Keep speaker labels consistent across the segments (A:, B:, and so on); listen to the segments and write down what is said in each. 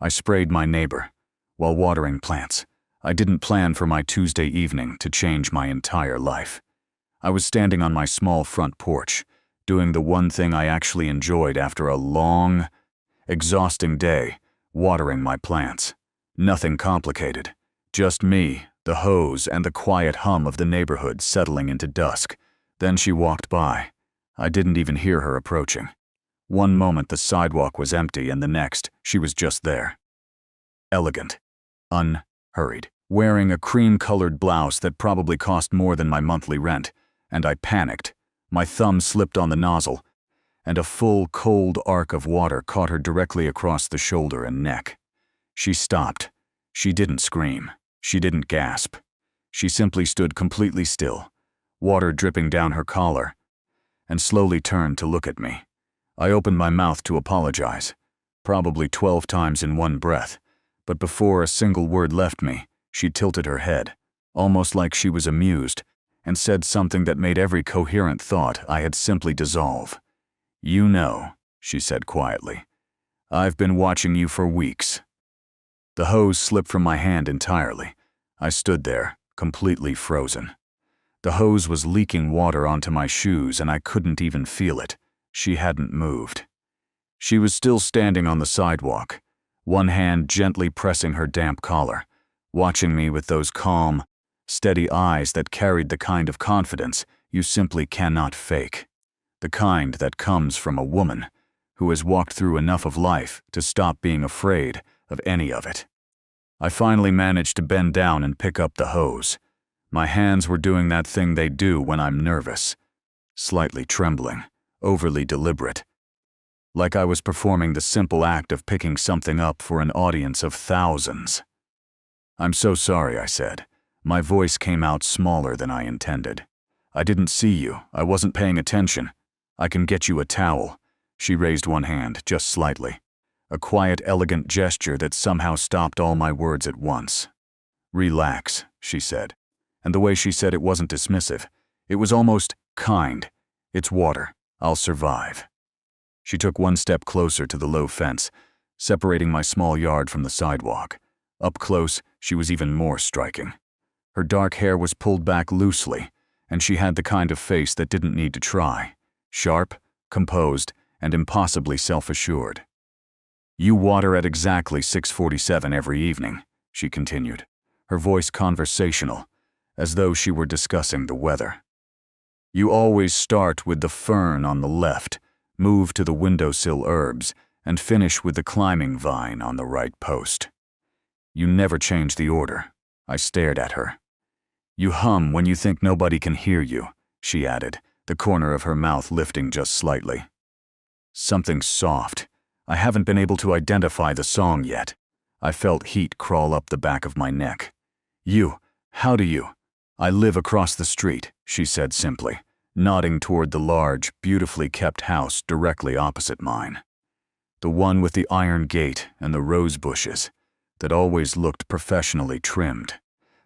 A: I sprayed my neighbor while watering plants. I didn't plan for my Tuesday evening to change my entire life. I was standing on my small front porch, doing the one thing I actually enjoyed after a long, exhausting day, watering my plants. Nothing complicated. Just me, the hose, and the quiet hum of the neighborhood settling into dusk. Then she walked by. I didn't even hear her approaching. One moment the sidewalk was empty and the next, she was just there. Elegant. Unhurried. Wearing a cream-colored blouse that probably cost more than my monthly rent, and I panicked. My thumb slipped on the nozzle, and a full, cold arc of water caught her directly across the shoulder and neck. She stopped. She didn't scream. She didn't gasp. She simply stood completely still, water dripping down her collar, and slowly turned to look at me. I opened my mouth to apologize, probably 12 times in one breath, but before a single word left me, she tilted her head, almost like she was amused, and said something that made every coherent thought I had simply dissolve. "You know," she said quietly, "I've been watching you for weeks." The hose slipped from my hand entirely. I stood there, completely frozen. The hose was leaking water onto my shoes and I couldn't even feel it. She hadn't moved. She was still standing on the sidewalk, one hand gently pressing her damp collar, watching me with those calm, steady eyes that carried the kind of confidence you simply cannot fake. The kind that comes from a woman who has walked through enough of life to stop being afraid of any of it. I finally managed to bend down and pick up the hose. My hands were doing that thing they do when I'm nervous, slightly trembling, overly deliberate, like I was performing the simple act of picking something up for an audience of thousands. "I'm so sorry," I said. My voice came out smaller than I intended. "I didn't see you. I wasn't paying attention. I can get you a towel." She raised one hand, just slightly. A quiet, elegant gesture that somehow stopped all my words at once. "Relax," she said. And the way she said it wasn't dismissive. It was almost kind. "It's water. I'll survive." She took one step closer to the low fence, separating my small yard from the sidewalk. Up close, she was even more striking. Her dark hair was pulled back loosely, and she had the kind of face that didn't need to try. Sharp, composed, and impossibly self-assured. "You water at exactly 6:47 every evening," she continued, her voice conversational, as though she were discussing the weather. "You always start with the fern on the left, move to the windowsill herbs, and finish with the climbing vine on the right post. You never change the order." I stared at her. "You hum when you think nobody can hear you," she added, the corner of her mouth lifting just slightly. Something soft. I haven't been able to identify the song yet. I felt heat crawl up the back of my neck. How do you?" "I live across the street," she said simply, nodding toward the large, beautifully kept house directly opposite mine. The one with the iron gate and the rose bushes that always looked professionally trimmed.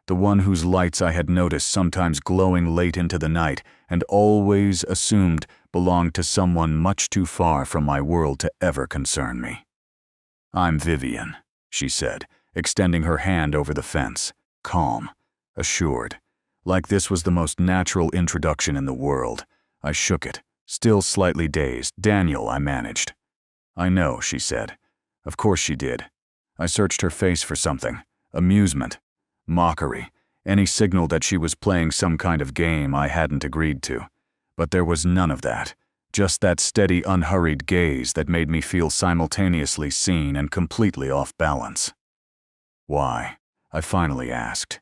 A: The one whose lights I had noticed sometimes glowing late into the night and always assumed belonged to someone much too far from my world to ever concern me. "I'm Vivian," she said, extending her hand over the fence, calm, assured, like this was the most natural introduction in the world. I shook it, still slightly dazed. "Daniel," I managed. "I know," she said. Of course she did. I searched her face for something. Amusement. Mockery. Any signal that she was playing some kind of game I hadn't agreed to. But there was none of that. Just that steady, unhurried gaze that made me feel simultaneously seen and completely off balance. "Why?" I finally asked.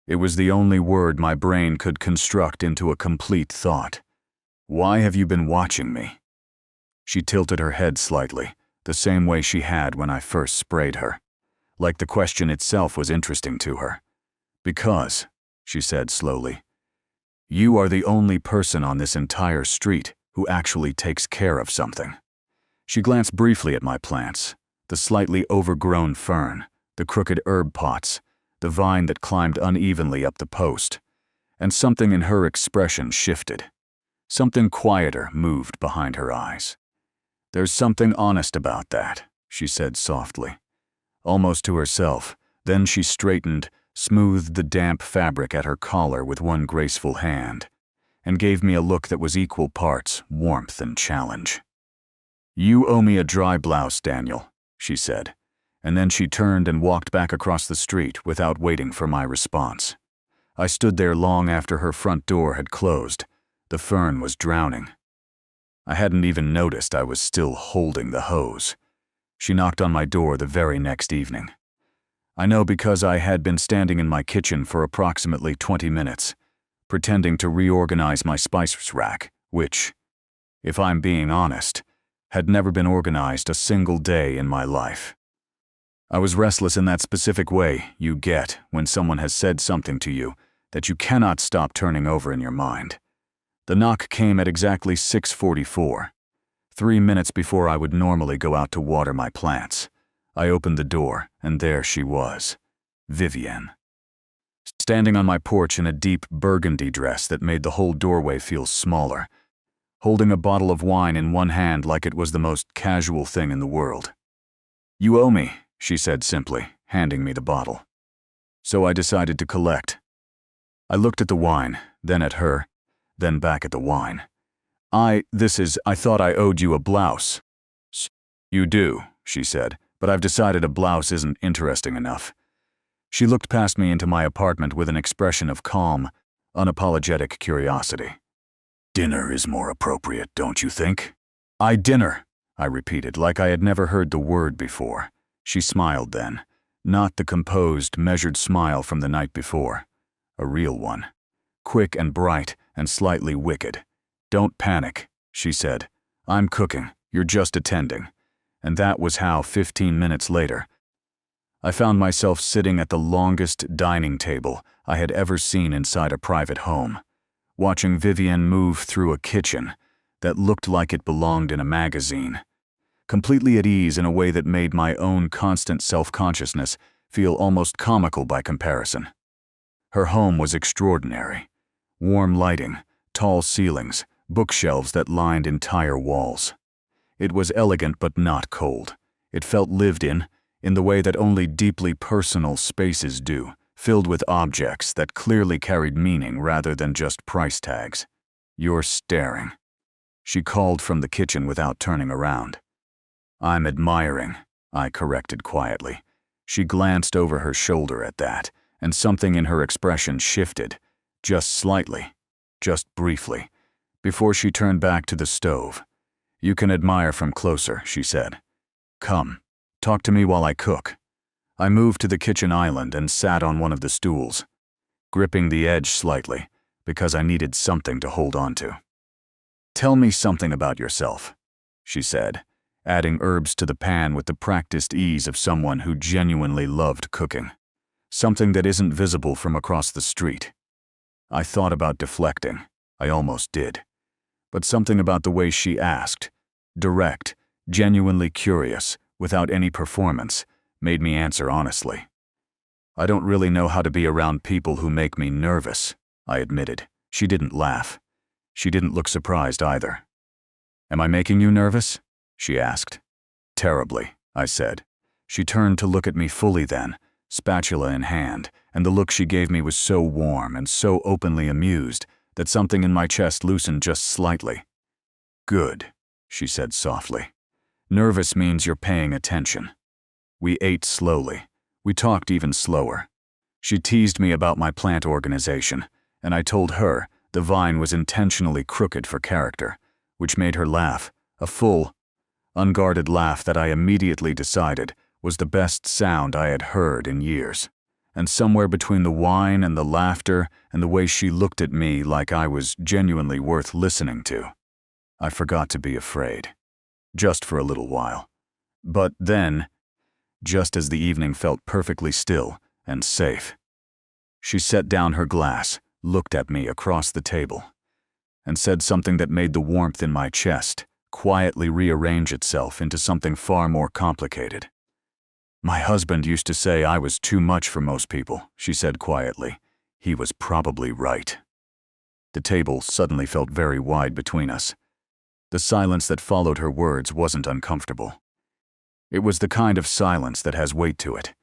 A: It was the only word my brain could construct into a complete thought. "Why have you been watching me?" She tilted her head slightly, the same way she had when I first sprayed her. Like the question itself was interesting to her. "Because," she said slowly, "you are the only person on this entire street who actually takes care of something." She glanced briefly at my plants, the slightly overgrown fern, the crooked herb pots, the vine that climbed unevenly up the post, and something in her expression shifted. Something quieter moved behind her eyes. "There's something honest about that," she said softly. almost to herself. Then she straightened, smoothed the damp fabric at her collar with one graceful hand, and gave me a look that was equal parts warmth and challenge. "You owe me a dry blouse, Daniel," she said, and then she turned and walked back across the street without waiting for my response. I stood there long after her front door had closed. The fern was drowning. I hadn't even noticed I was still holding the hose. She knocked on my door the very next evening. I know because I had been standing in my kitchen for approximately 20 minutes, pretending to reorganize my spice rack, which, if I'm being honest, had never been organized a single day in my life. I was restless in that specific way you get when someone has said something to you that you cannot stop turning over in your mind. The knock came at exactly 6:44, 3 minutes before I would normally go out to water my plants. I opened the door, and there she was, Vivienne. Standing on my porch in a deep burgundy dress that made the whole doorway feel smaller, holding a bottle of wine in one hand like it was the most casual thing in the world. "You owe me," she said simply, handing me the bottle. So I decided to collect. I looked at the wine, then at her, then back at the wine. I thought I owed you a blouse." "You do," she said, "but I've decided a blouse isn't interesting enough." She looked past me into my apartment with an expression of calm, unapologetic curiosity. "Dinner is more appropriate, don't you think?" Dinner," I repeated, like I had never heard the word before. She smiled then, not the composed, measured smile from the night before. A real one. Quick and bright and slightly wicked. "Don't panic," she said. "I'm cooking, you're just attending." And that was how, 15 minutes later, I found myself sitting at the longest dining table I had ever seen inside a private home, watching Vivienne move through a kitchen that looked like it belonged in a magazine, completely at ease in a way that made my own constant self-consciousness feel almost comical by comparison. Her home was extraordinary. Warm lighting, tall ceilings, bookshelves that lined entire walls. It was elegant but not cold. It felt lived in the way that only deeply personal spaces do, filled with objects that clearly carried meaning rather than just price tags. "You're staring," she called from the kitchen without turning around. "I'm admiring," I corrected quietly. She glanced over her shoulder at that, and something in her expression shifted, just slightly, just briefly, before she turned back to the stove. "You can admire from closer," she said. "Come, talk to me while I cook." I moved to the kitchen island and sat on one of the stools, gripping the edge slightly, because I needed something to hold on to. "Tell me something about yourself," she said, adding herbs to the pan with the practiced ease of someone who genuinely loved cooking. Something that isn't visible from across the street. I thought about deflecting. I almost did. But something about the way she asked, direct, genuinely curious, without any performance, made me answer honestly. "I don't really know how to be around people who make me nervous," I admitted. She didn't laugh. She didn't look surprised either. "Am I making you nervous?" she asked. "Terribly," I said. She turned to look at me fully then, spatula in hand, and the look she gave me was so warm and so openly amused that something in my chest loosened just slightly. "Good," she said softly. "Nervous means you're paying attention." We ate slowly. We talked even slower. She teased me about my plant organization, and I told her the vine was intentionally crooked for character, which made her laugh, a full, unguarded laugh that I immediately decided was the best sound I had heard in years. And somewhere between the wine and the laughter and the way she looked at me like I was genuinely worth listening to, I forgot to be afraid. Just for a little while. But then, just as the evening felt perfectly still and safe, she set down her glass, looked at me across the table, and said something that made the warmth in my chest quietly rearrange itself into something far more complicated. "My husband used to say I was too much for most people," she said quietly. "He was probably right." The table suddenly felt very wide between us. The silence that followed her words wasn't uncomfortable. It was the kind of silence that has weight to it.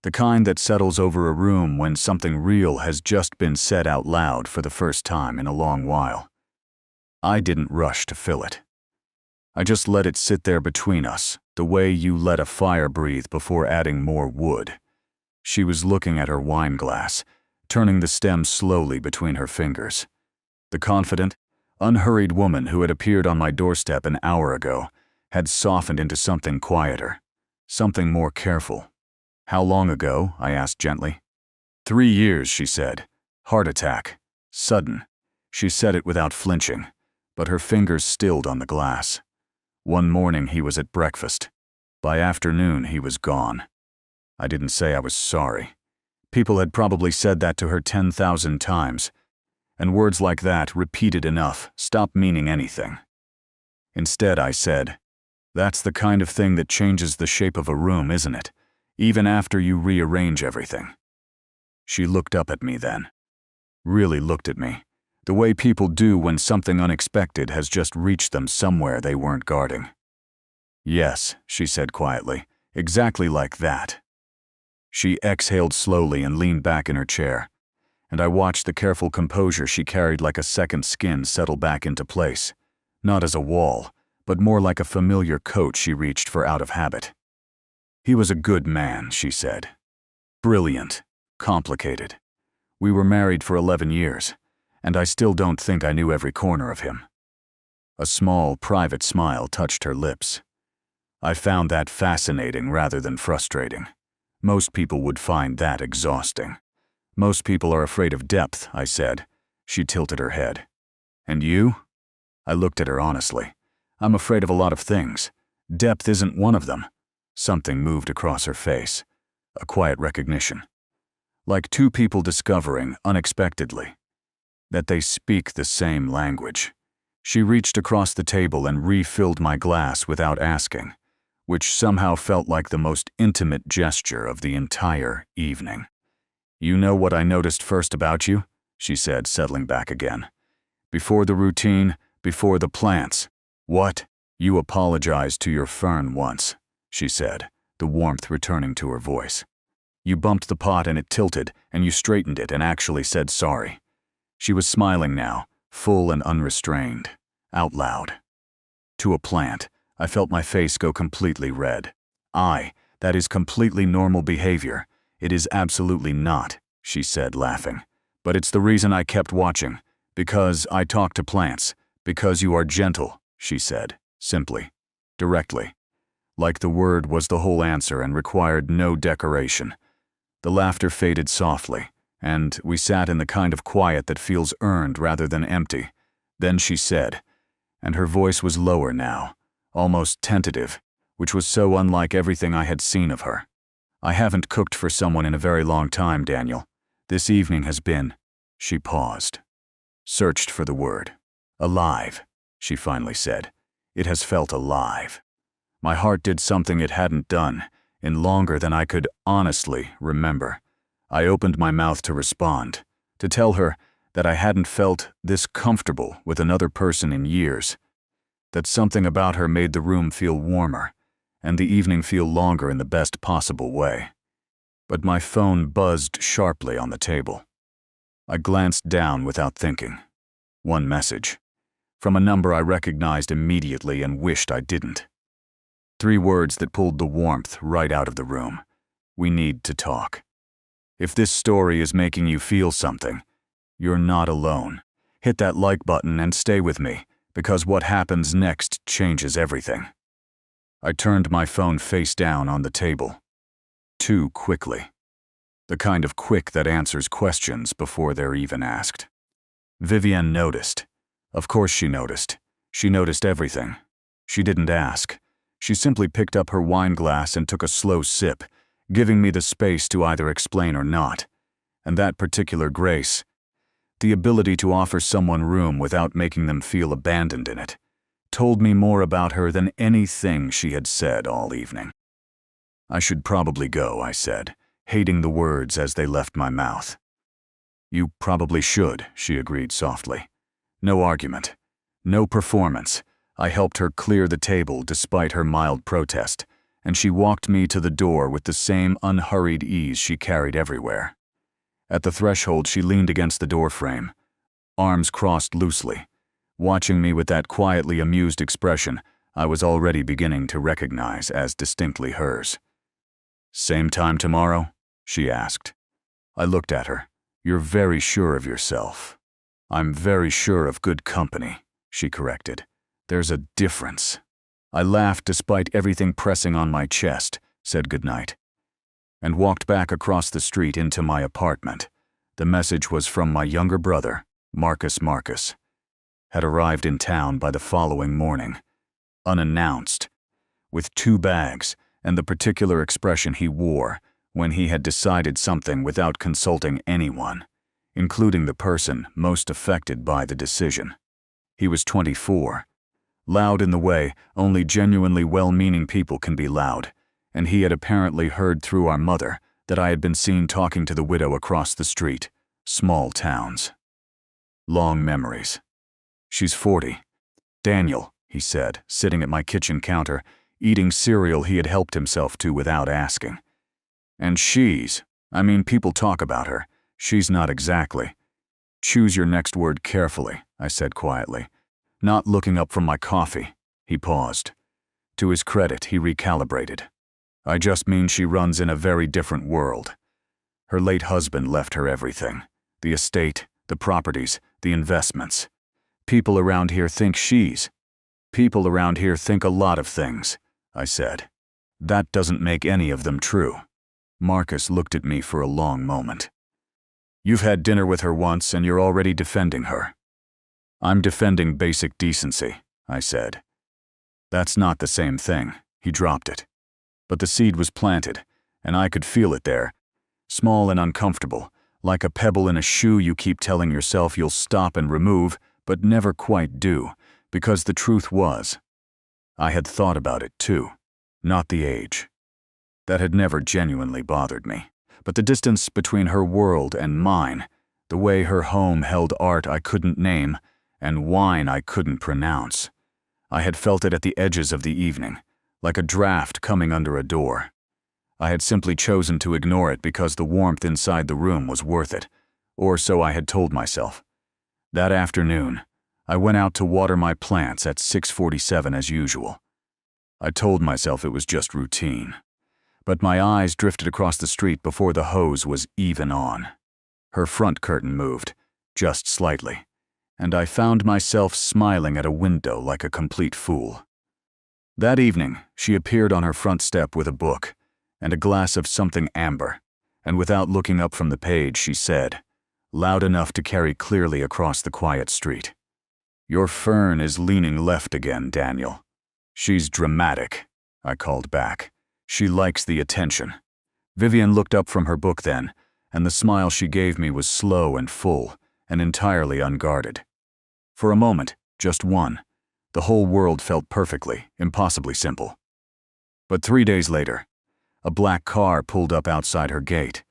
A: The kind that settles over a room when something real has just been said out loud for the first time in a long while. I didn't rush to fill it. I just let it sit there between us, the way you let a fire breathe before adding more wood. She was looking at her wine glass, turning the stem slowly between her fingers. The confident, unhurried woman who had appeared on my doorstep an hour ago had softened into something quieter, something more careful. "How long ago?" I asked gently. 3 years, she said. "Heart attack. Sudden." She said it without flinching, but her fingers stilled on the glass. One morning he was at breakfast. By afternoon he was gone. I didn't say I was sorry. People had probably said that to her 10,000 times, and words like that, repeated enough, stopped meaning anything. Instead, I said, "That's the kind of thing that changes the shape of a room, isn't it? Even after you rearrange everything." She looked up at me then. Really looked at me, the way people do when something unexpected has just reached them somewhere they weren't guarding. "Yes," she said quietly, "exactly like that." She exhaled slowly and leaned back in her chair, and I watched the careful composure she carried like a second skin settle back into place, not as a wall, but more like a familiar coat she reached for out of habit. "He was a good man," she said. "Brilliant. Complicated. We were married for 11 years, and I still don't think I knew every corner of him." A small, private smile touched her lips. I found that fascinating rather than frustrating. Most people would find that exhausting. "Most people are afraid of depth," I said. She tilted her head. "And you?" I looked at her honestly. "I'm afraid of a lot of things. Depth isn't one of them." Something moved across her face. A quiet recognition. Like two people discovering, unexpectedly, that they speak the same language. She reached across the table and refilled my glass without asking, which somehow felt like the most intimate gesture of the entire evening. "You know what I noticed first about you?" she said, settling back again. "Before the routine, before the plants." "What?" "You apologized to your fern once," she said, the warmth returning to her voice. "You bumped the pot and it tilted, and you straightened it and actually said sorry." She was smiling now, full and unrestrained, out loud. To a plant, I felt my face go completely red. That is completely normal behavior. "It is absolutely not," she said, laughing. "But it's the reason I kept watching. Because I talk to plants. Because you are gentle," she said, simply, directly. Like the word was the whole answer and required no decoration. The laughter faded softly, and we sat in the kind of quiet that feels earned rather than empty. Then she said, and her voice was lower now, almost tentative, which was so unlike everything I had seen of her. "I haven't cooked for someone in a very long time, Daniel. This evening has been..." She paused, searched for the word. "Alive," she finally said. "It has felt alive. My heart did something it hadn't done in longer than I could honestly remember." I opened my mouth to respond, to tell her that I hadn't felt this comfortable with another person in years, that something about her made the room feel warmer, and the evening feel longer in the best possible way. But my phone buzzed sharply on the table. I glanced down without thinking. One message. From a number I recognized immediately and wished I didn't. 3 words that pulled the warmth right out of the room. "We need to talk. If this story is making you feel something, you're not alone. Hit that like button and stay with me, because what happens next changes everything." I turned my phone face down on the table. Too quickly. The kind of quick that answers questions before they're even asked. Vivienne noticed. Of course she noticed. She noticed everything. She didn't ask. She simply picked up her wine glass and took a slow sip, giving me the space to either explain or not. And that particular grace, the ability to offer someone room without making them feel abandoned in it, told me more about her than anything she had said all evening. "I should probably go," I said, hating the words as they left my mouth. "You probably should," she agreed softly. No argument. No performance. I helped her clear the table despite her mild protest, and she walked me to the door with the same unhurried ease she carried everywhere. At the threshold, she leaned against the doorframe, arms crossed loosely. Watching me with that quietly amused expression I was already beginning to recognize as distinctly hers. "Same time tomorrow?" she asked. I looked at her. "You're very sure of yourself." "I'm very sure of good company," she corrected. "There's a difference." I laughed despite everything pressing on my chest, said goodnight, and walked back across the street into my apartment. The message was from my younger brother, Marcus Marcus. Had arrived in town by the following morning, unannounced, with 2 bags and the particular expression he wore when he had decided something without consulting anyone, including the person most affected by the decision. He was 24, loud in the way only genuinely well-meaning people can be loud, and he had apparently heard through our mother that I had been seen talking to the widow across the street. Small towns. Long memories. "She's 40. Daniel," he said, sitting at my kitchen counter, eating cereal he had helped himself to without asking. "And people talk about her. She's not exactly." "Choose your next word carefully," I said quietly, not looking up from my coffee. He paused. To his credit, he recalibrated. "I just mean she runs in a very different world. Her late husband left her everything. The estate, the properties, the investments. People around here think a lot of things," I said. "That doesn't make any of them true." Marcus looked at me for a long moment. "You've had dinner with her once and you're already defending her." "I'm defending basic decency," I said. "That's not the same thing." He dropped it. But the seed was planted, and I could feel it there, small and uncomfortable, like a pebble in a shoe you keep telling yourself you'll stop and remove, but never quite do, because the truth was, I had thought about it too, not the age. That had never genuinely bothered me, but the distance between her world and mine, the way her home held art I couldn't name and wine I couldn't pronounce. I had felt it at the edges of the evening, like a draft coming under a door. I had simply chosen to ignore it because the warmth inside the room was worth it, or so I had told myself. That afternoon, I went out to water my plants at 6:47 as usual. I told myself it was just routine, but my eyes drifted across the street before the hose was even on. Her front curtain moved, just slightly, and I found myself smiling at a window like a complete fool. That evening, she appeared on her front step with a book and a glass of something amber, and without looking up from the page, she said, loud enough to carry clearly across the quiet street, "Your fern is leaning left again, Daniel." "She's dramatic," I called back. "She likes the attention." Vivian looked up from her book then, and the smile she gave me was slow and full, and entirely unguarded. For a moment, just one, the whole world felt perfectly, impossibly simple. But 3 days later, a black car pulled up outside her gate,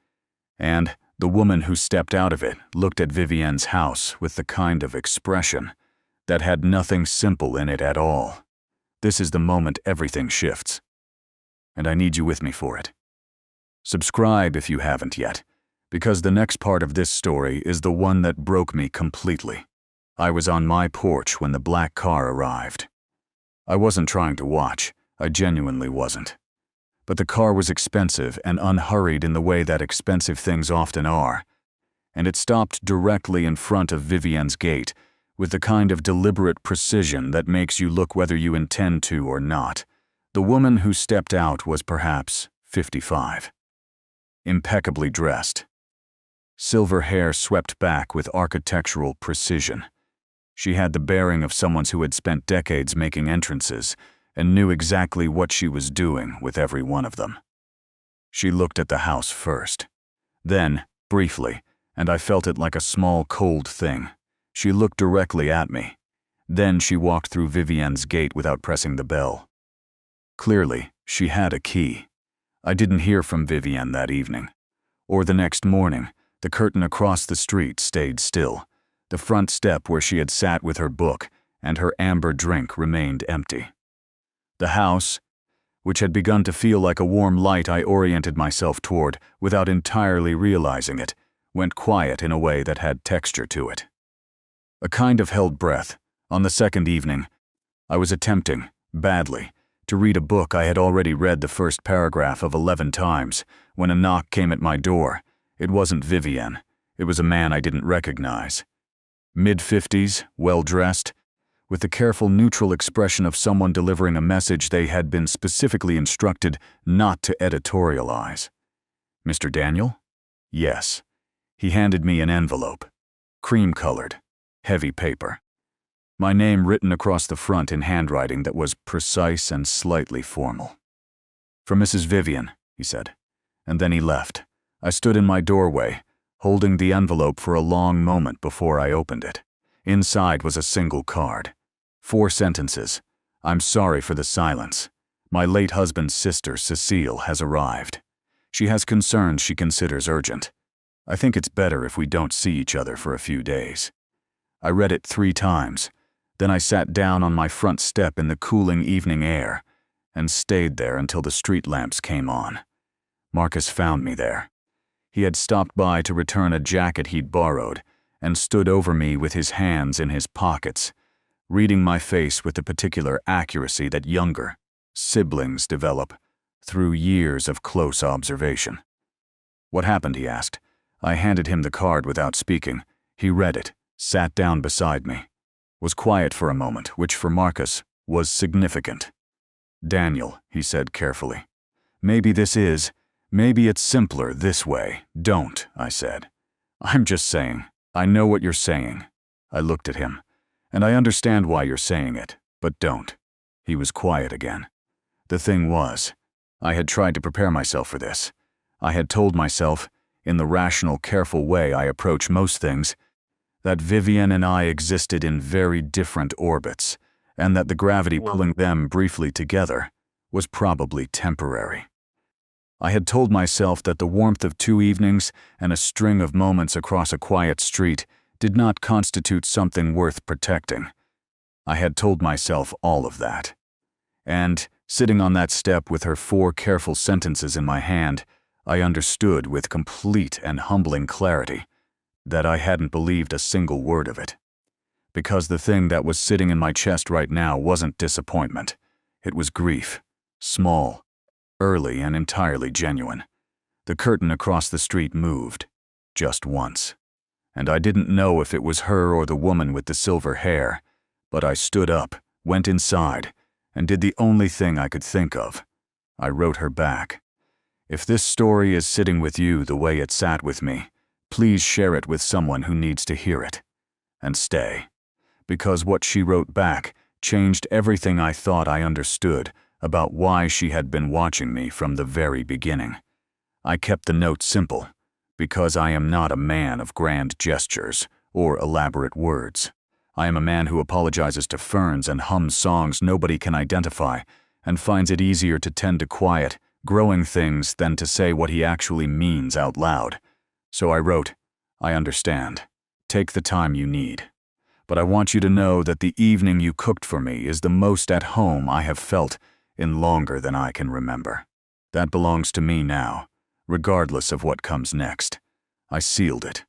A: and the woman who stepped out of it looked at Vivienne's house with the kind of expression that had nothing simple in it at all. This is the moment everything shifts, and I need you with me for it. Subscribe if you haven't yet, because the next part of this story is the one that broke me completely. I was on my porch when the black car arrived. I wasn't trying to watch, I genuinely wasn't. But the car was expensive and unhurried in the way that expensive things often are, and it stopped directly in front of Vivienne's gate with the kind of deliberate precision that makes you look whether you intend to or not. The woman who stepped out was perhaps 55. Impeccably dressed. Silver hair swept back with architectural precision. She had the bearing of someone who had spent decades making entrances and knew exactly what she was doing with every one of them. She looked at the house first. Then, briefly, and I felt it like a small cold thing, she looked directly at me. Then she walked through Vivienne's gate without pressing the bell. Clearly, she had a key. I didn't hear from Vivienne that evening. Or the next morning, the curtain across the street stayed still. The front step where she had sat with her book and her amber drink remained empty. The house, which had begun to feel like a warm light I oriented myself toward without entirely realizing it, went quiet in a way that had texture to it. A kind of held breath. On the second evening, I was attempting, badly, to read a book I had already read the first paragraph of 11 times when a knock came at my door. It wasn't Vivienne. It was a man I didn't recognize. Mid-50s, well-dressed, with the careful neutral expression of someone delivering a message they had been specifically instructed not to editorialize. "Mr. Daniel?" "Yes." He handed me an envelope. Cream-colored, heavy paper. My name written across the front in handwriting that was precise and slightly formal. "For Mrs. Vivienne," he said. And then he left. I stood in my doorway, holding the envelope for a long moment before I opened it. Inside was a single card. 4 sentences. "I'm sorry for the silence. My late husband's sister, Cecile, has arrived. She has concerns she considers urgent. I think it's better if we don't see each other for a few days." I read it 3 times. Then I sat down on my front step in the cooling evening air and stayed there until the street lamps came on. Marcus found me there. He had stopped by to return a jacket he'd borrowed and stood over me with his hands in his pockets, reading my face with the particular accuracy that younger siblings develop through years of close observation. "What happened?" he asked. I handed him the card without speaking. He read it, sat down beside me, was quiet for a moment, which for Marcus was significant. "Daniel," he said carefully, maybe it's simpler this way." "Don't," I said. "I'm just saying. I know what you're saying." I looked at him. "And I understand why you're saying it, but don't." He was quiet again. The thing was, I had tried to prepare myself for this. I had told myself, in the rational, careful way I approach most things, that Vivienne and I existed in very different orbits, and that the gravity pulling them briefly together was probably temporary. I had told myself that the warmth of 2 evenings and a string of moments across a quiet street did not constitute something worth protecting. I had told myself all of that. And, sitting on that step with her 4 careful sentences in my hand, I understood with complete and humbling clarity that I hadn't believed a single word of it. Because the thing that was sitting in my chest right now wasn't disappointment. It was grief. Small, early, and entirely genuine. The curtain across the street moved. Just once. And I didn't know if it was her or the woman with the silver hair, but I stood up, went inside, and did the only thing I could think of. I wrote her back. "If this story is sitting with you the way it sat with me, please share it with someone who needs to hear it. And stay." Because what she wrote back changed everything I thought I understood about why she had been watching me from the very beginning. I kept the note simple, because I am not a man of grand gestures or elaborate words. I am a man who apologizes to ferns and hums songs nobody can identify, and finds it easier to tend to quiet, growing things than to say what he actually means out loud. So I wrote, "I understand. Take the time you need. But I want you to know that the evening you cooked for me is the most at home I have felt in longer than I can remember. That belongs to me now, regardless of what comes next." I sealed it,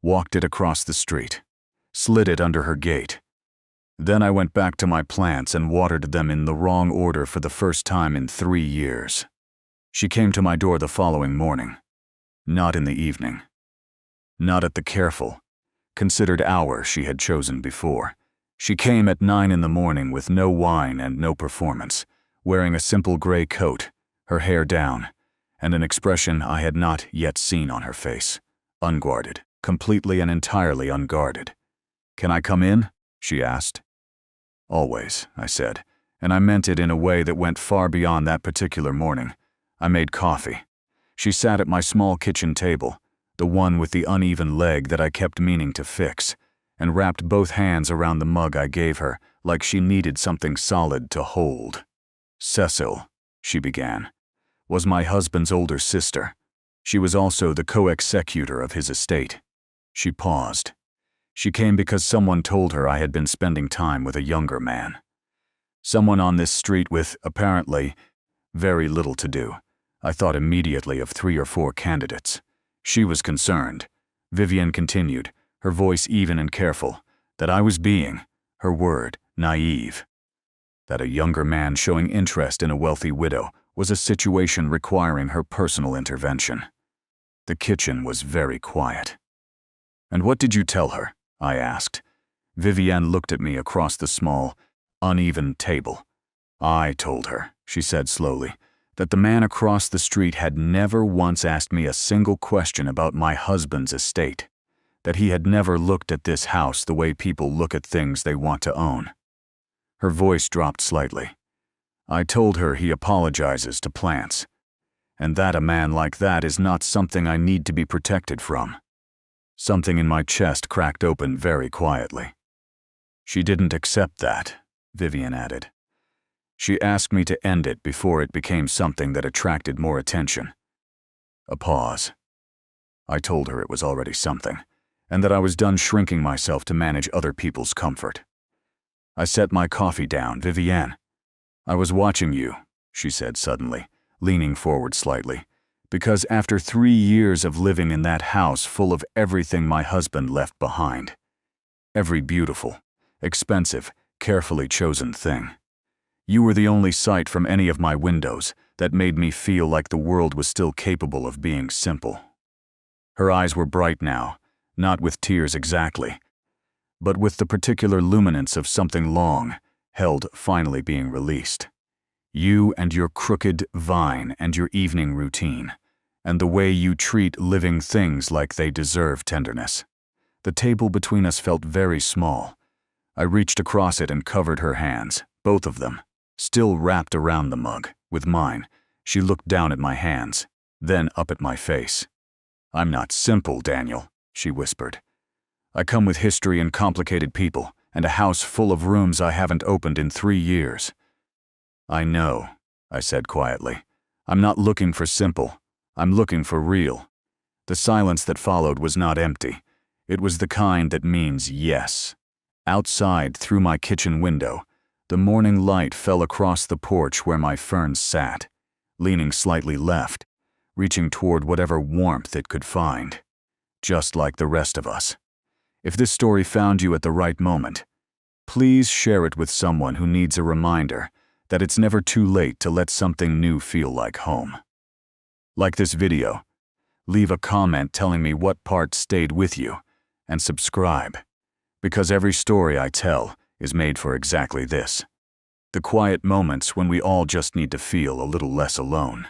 A: walked it across the street, slid it under her gate. Then I went back to my plants and watered them in the wrong order for the first time in 3 years. She came to my door the following morning. Not in the evening. Not at the careful, considered hour she had chosen before. She came at 9 in the morning with no wine and no performance, wearing a simple gray coat, her hair down, and an expression I had not yet seen on her face. Unguarded, completely and entirely unguarded. "Can I come in?" she asked. "Always," I said, and I meant it in a way that went far beyond that particular morning. I made coffee. She sat at my small kitchen table, the one with the uneven leg that I kept meaning to fix, and wrapped both hands around the mug I gave her like she needed something solid to hold. "Cecile," she began, "was my husband's older sister. She was also the co-executor of his estate." She paused. She came because someone told her I had been spending time with a younger man. Someone on this street with, apparently, Very little to do. I thought immediately of 3 or 4 candidates. She was concerned. Vivienne continued, her voice even and careful, that I was being, her word, naive. That a younger man showing interest in a wealthy widow was a situation requiring her personal intervention. The kitchen was very quiet. "And what did you tell her?" I asked. Vivienne looked at me across the small, uneven table. "I told her," she said slowly, "that the man across the street had never once asked me a single question about my husband's estate, that he had never looked at this house the way people look at things they want to own." Her voice dropped slightly. "I told her he apologizes to plants, and that a man like that is not something I need to be protected from." Something in my chest cracked open very quietly. "She didn't accept that," Vivienne added. "She asked me to end it before it became something that attracted more attention." A pause. I told her it was already something, and that I was done shrinking myself to manage other people's comfort. I set my coffee down. "Vivienne, I was watching you," she said suddenly, leaning forward slightly, "because after 3 years of living in that house full of everything my husband left behind, every beautiful, expensive, carefully chosen thing, you were the only sight from any of my windows that made me feel like the world was still capable of being simple." Her eyes were bright now, not with tears exactly, but with the particular luminance of something long held finally being released. "You and your crooked vine and your evening routine, and the way you treat living things like they deserve tenderness." The table between us felt very small. I reached across it and covered her hands, both of them, still wrapped around the mug, with mine. She looked down at my hands, then up at my face. "I'm not simple, Daniel," she whispered. "I come with history and complicated people, and a house full of rooms I haven't opened in 3 years. "I know," I said quietly. "I'm not looking for simple. I'm looking for real." The silence that followed was not empty. It was the kind that means yes. Outside, through my kitchen window, the morning light fell across the porch where my ferns sat, leaning slightly left, reaching toward whatever warmth it could find. Just like the rest of us. If this story found you at the right moment, please share it with someone who needs a reminder that it's never too late to let something new feel like home. Like this video, leave a comment telling me what part stayed with you, and subscribe, because every story I tell is made for exactly this. The quiet moments when we all just need to feel a little less alone.